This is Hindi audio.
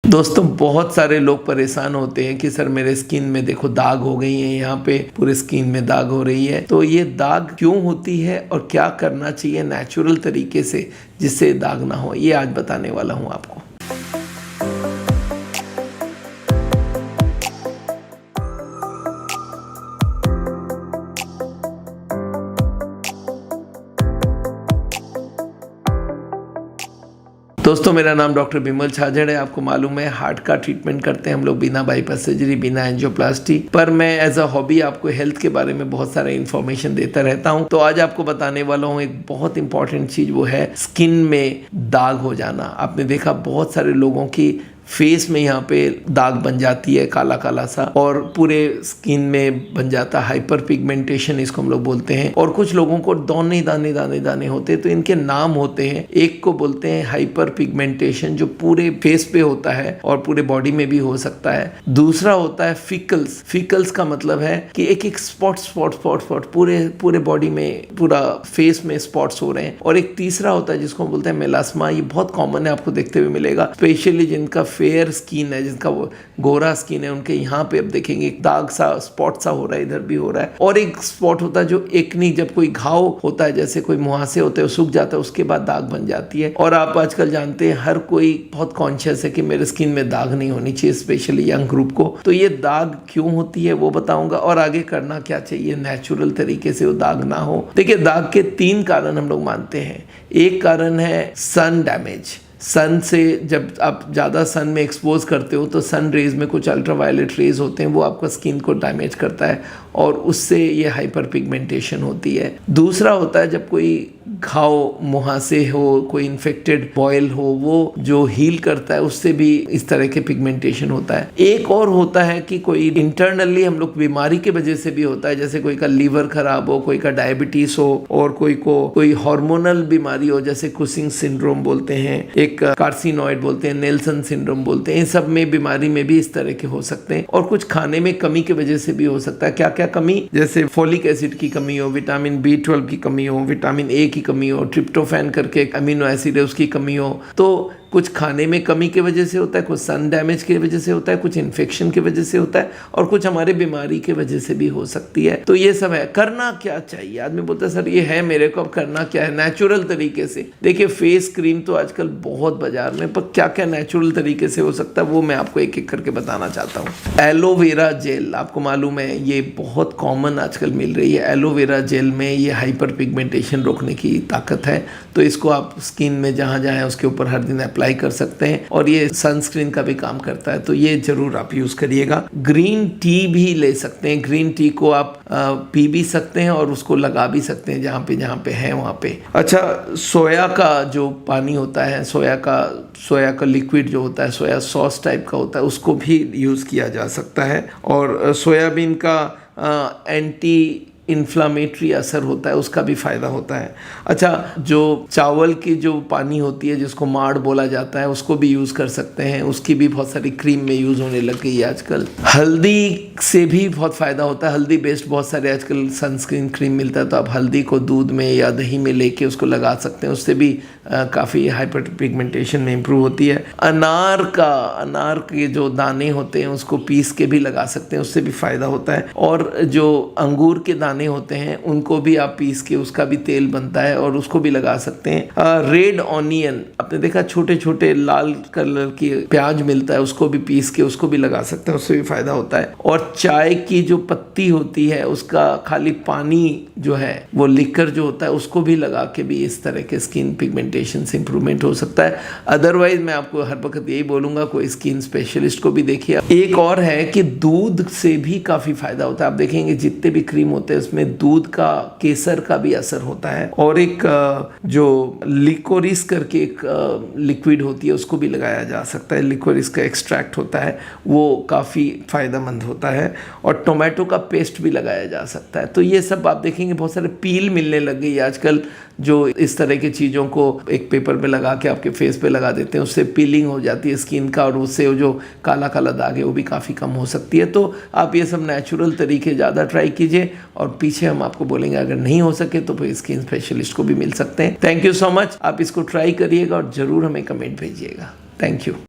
दोस्तों बहुत सारे लोग परेशान होते हैं कि सर मेरे स्किन में देखो दाग हो गई हैं, यहाँ पे पूरे स्किन में दाग हो रही है। तो ये दाग क्यों होती है और क्या करना चाहिए नेचुरल तरीके से जिससे दाग ना हो, ये आज बताने वाला हूँ आपको। दोस्तों मेरा नाम डॉक्टर बिमल छाजड़ है। आपको मालूम है हार्ट का ट्रीटमेंट करते हैं हम लोग बिना बाईपास सर्जरी, बिना एंजियोप्लास्टी। पर मैं एज अ हॉबी आपको हेल्थ के बारे में बहुत सारा इन्फॉर्मेशन देता रहता हूं। तो आज आपको बताने वाला हूं एक बहुत इंपॉर्टेंट चीज़, वो है स्किन में दाग हो जाना। आपने देखा बहुत सारे लोगों की फेस में यहाँ पे दाग बन जाती है, काला काला सा, और पूरे स्किन में बन जाता है हाइपर पिगमेंटेशन, इसको हम लोग बोलते हैं। और कुछ लोगों को दाने दाने दाने दाने होते हैं, तो इनके नाम होते हैं। एक को बोलते हैं हाइपर पिगमेंटेशन, जो पूरे फेस पे होता है और पूरे बॉडी में भी हो सकता है। दूसरा होता है फिकल्स। फिकल्स का मतलब है कि एक एक स्पॉट स्पॉट स्पॉट स्पॉट पूरे बॉडी में, पूरा फेस में स्पॉट्स हो रहे हैं। और एक तीसरा होता है जिसको बोलते हैं मेलास्मा। ये बहुत कॉमन है, आपको देखते हुए मिलेगा, स्पेशली जिनका फेयर स्किन है, जिनका वो गोरा स्किन है, उनके यहाँ पे आप देखेंगे एक दाग सा, स्पॉट सा हो रहा है, इधर भी हो रहा है। और एक स्पॉट होता है जो एकनी, जब कोई घाव होता है, जैसे कोई मुहासे होते हैं, सूख जाता है, उसके बाद दाग बन जाती है। और आप आजकल जानते हैं हर कोई बहुत कॉन्शियस है कि मेरे स्किन में दाग नहीं होनी चाहिए, स्पेशली यंग ग्रुप को। तो ये दाग क्यों होती है वो बताऊंगा, और आगे करना क्या चाहिए नेचुरल तरीके से वो दाग ना हो। देखिए, दाग के 3 कारण हम लोग मानते हैं। एक कारण है सन डैमेज। सन से जब आप ज़्यादा सन में एक्सपोज करते हो तो सन रेज में कुछ अल्ट्रावायलेट रेज होते हैं, वो आपका स्किन को डैमेज करता है और उससे ये हाइपर पिगमेंटेशन होती है। दूसरा होता है जब कोई घाव, मुहासे हो, कोई इन्फेक्टेड बॉयल हो, वो जो हील करता है उससे भी इस तरह के पिगमेंटेशन होता है। एक और होता है कि कोई इंटरनली हम लोग बीमारी की वजह से भी होता है, जैसे कोई का लीवर खराब हो, कोई का डायबिटीज हो, और कोई हार्मोनल बीमारी हो, जैसे कुसिंग सिंड्रोम बोलते हैं, एक कार्सिनॉइड बोलते हैं, नेल्सन सिंड्रोम बोलते हैं। इन सब में बीमारी में भी इस तरह के हो सकते हैं। और कुछ खाने में कमी की वजह से भी हो सकता है। क्या क्या कमी? जैसे फोलिक एसिड की कमी हो, विटामिन B12 की कमी हो, विटामिन A की कमी हो, ट्रिप्टोफैन करके एक अमीनो एसिड है उसकी कमी हो। तो कुछ खाने में कमी की वजह से होता है, कुछ सन डैमेज की वजह से होता है, कुछ इन्फेक्शन की वजह से होता है, और कुछ हमारे बीमारी की वजह से भी हो सकती है। तो ये सब है। करना क्या चाहिए? आदमी बोलता है सर ये है मेरे को, अब करना क्या है नेचुरल तरीके से? देखिए, फेस क्रीम तो आजकल बहुत बाजार में, पर क्या क्या नेचुरल तरीके से हो सकता है वो मैं आपको एक एक करके बताना चाहता हूँ। एलोवेरा जेल, आपको मालूम है ये बहुत कॉमन आजकल मिल रही है। एलोवेरा जेल में ये हाइपर पिगमेंटेशन रोकने की ताकत है। तो इसको आप स्किन में जहाँ जहाँ है उसके ऊपर हर दिन अप्लाई कर सकते हैं, और ये सनस्क्रीन का भी काम करता है, तो ये जरूर आप यूज करिएगा। ग्रीन टी भी ले सकते हैं। ग्रीन टी को आप पी भी सकते हैं और उसको लगा भी सकते हैं जहाँ पे है वहाँ पे। अच्छा, सोया का जो पानी होता है, सोया का लिक्विड जो होता है, सोया सॉस टाइप का होता है, उसको भी यूज किया जा सकता है। और सोयाबीन का एंटी इन्फ्लामेटरी असर होता है, उसका भी फ़ायदा होता है। अच्छा, जो चावल की जो पानी होती है, जिसको माड़ बोला जाता है, उसको भी यूज़ कर सकते हैं। उसकी भी बहुत सारी क्रीम में यूज़ होने लग गई है आजकल। हल्दी से भी बहुत फ़ायदा होता है। हल्दी बेस्ड बहुत सारे आजकल सनस्क्रीन क्रीम मिलता है, तो आप हल्दी को दूध में या दही में लेके उसको लगा सकते हैं। उससे भी काफ़ी हाइपर पिगमेंटेशन में इम्प्रूव होती है। अनार के जो दाने होते हैं उसको पीस के भी लगा सकते हैं, उससे भी फ़ायदा होता है। और जो अंगूर के दाने होते हैं उनको भी आप पीस के, उसका भी तेल बनता है और उसको भी लगा सकते हैं। रेड ऑनियन, आपने देखा छोटे छोटे लाल कलर की प्याज मिलता है, उसको भी पीस के उसको भी लगा सकते हैं, उससे भी फायदा होता है। और चाय की जो पत्ती होती है उसका खाली पानी जो है, वो लिकर जो होता है, उसको भी लगा के भी इस तरह के स्किन पिगमेंटेशन से इंप्रूवमेंट हो सकता है। अदरवाइज मैं आपको हर वक्त यही बोलूंगा, कोई स्किन स्पेशलिस्ट को भी देखिए। एक और है कि दूध से भी काफी फायदा होता है। आप देखेंगे जितने भी क्रीम होते हैं उसमें दूध का, केसर का भी असर होता है। और एक जो लिकोरिस करके एक लिक्विड होती है, उसको भी लगाया जा सकता है। लिकोरिस का एक्सट्रैक्ट होता है, वो काफ़ी फ़ायदेमंद होता है। और टोमेटो का पेस्ट भी लगाया जा सकता है। तो ये सब आप देखेंगे बहुत सारे पील मिलने लग गई आजकल, जो इस तरह की चीज़ों को एक पेपर पे लगा के आपके फेस पे लगा देते हैं, उससे पीलिंग हो जाती है स्किन का, और उससे जो काला काला दाग है वो भी काफ़ी कम हो सकती है। तो आप ये सब नेचुरल तरीके ज़्यादा ट्राई कीजिए, और पीछे हम आपको बोलेंगे अगर नहीं हो सके तो फिर स्किन स्पेशलिस्ट को भी मिल सकते हैं। Thank you so much. आप इसको ट्राई करिएगा और ज़रूर हमें कमेंट भेजिएगा। Thank you.